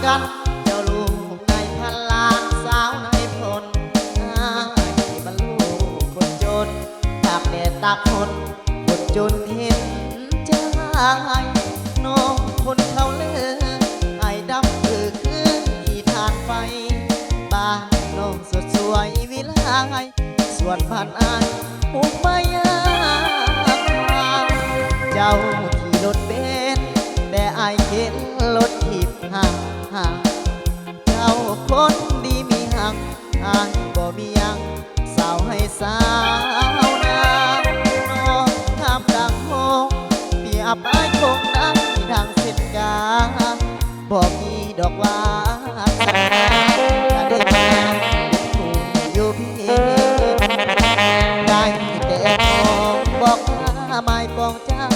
กันเจ้าลูกในพันล้านสาวในพลที่บรรลุคนจนตากแดดตากฝนคนจนเห็นใจน้องคนเขาเลือไอ้ดำคือที่ทานไฟบ้านน้องสดสวยวิไลส่วนผ่านอายอุบายาเจ้าที่รถเบนแต่อายเข็นรถถีบห่างเจ้าคนดีมีหักอายบ่มียังสาวให้สาวนาน้องงามดังโมเปรียบอายคงได้ดังเส้นกาบ่มีดอกว่าได้แค่ถูกอยู่เพียงได้แต่มองบอกว่าไม่ปองเจ้า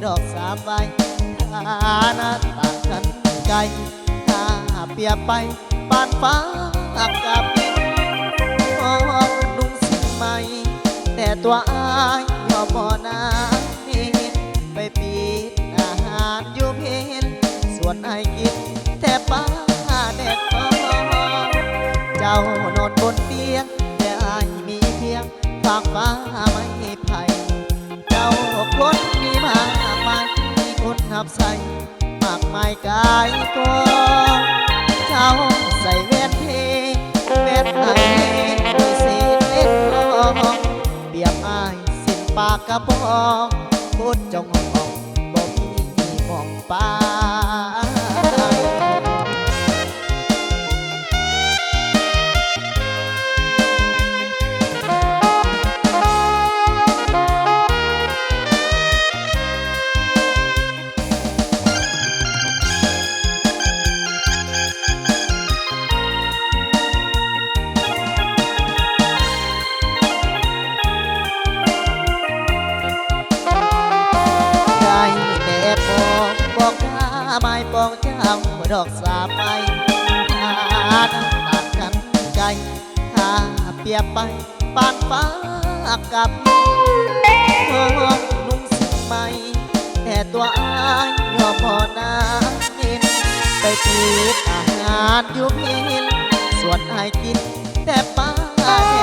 ดอกสามใบฐานะต่างกันไกลถ้าเปรียบไปปานฟ้ากับดินมองดุงสิ่งใหม่แต่ตัวอายยอมบ่นาไปปิดอาหารอยู่เพียงส่วนไอ้กินแทบป้าแดดพอเจ้านอนบนเตียงแต่อายมีเพียงฝากฟ้าไม่ไผ่เจ้าคนมีมากมายมีคนนับใส่มากมายกายก็เจ้าใส่แว่นเพแว่นไอมีเศษเล็กน้อยเบียบอายสิ้นปากกระบอกพูดจงห้องบ่มีมองไปบอกไม่ปองเจ้าดอกสาไปต่างกันไกลถ้าเปรียบไปปานฟ้ากับนุ่งสิ่งใหม่แต่ตัวอายยอมพอนาเห็นไปปิดอาหารอยู่เพียงส่วนอายกินแต่ป้าแด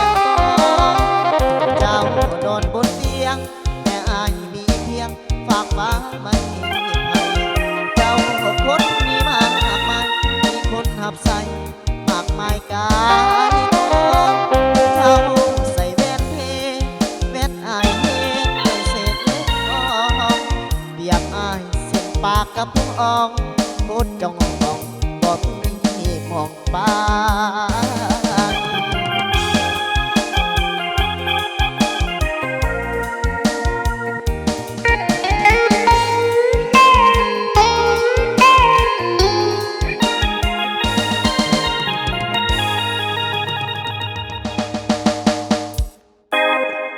ดเจ้านอนบนเตียงแต่อายมีเพียงฝากฟ้าไม่คนมีมากมายมีคนหับใส่มากมายกายเจ้าใส่แว่นเพแว่นอายเฮเป็นเศษเล็กน้อยเบียบอายเส้นปากกับพองพูดจ้องมองบอกมีมองปา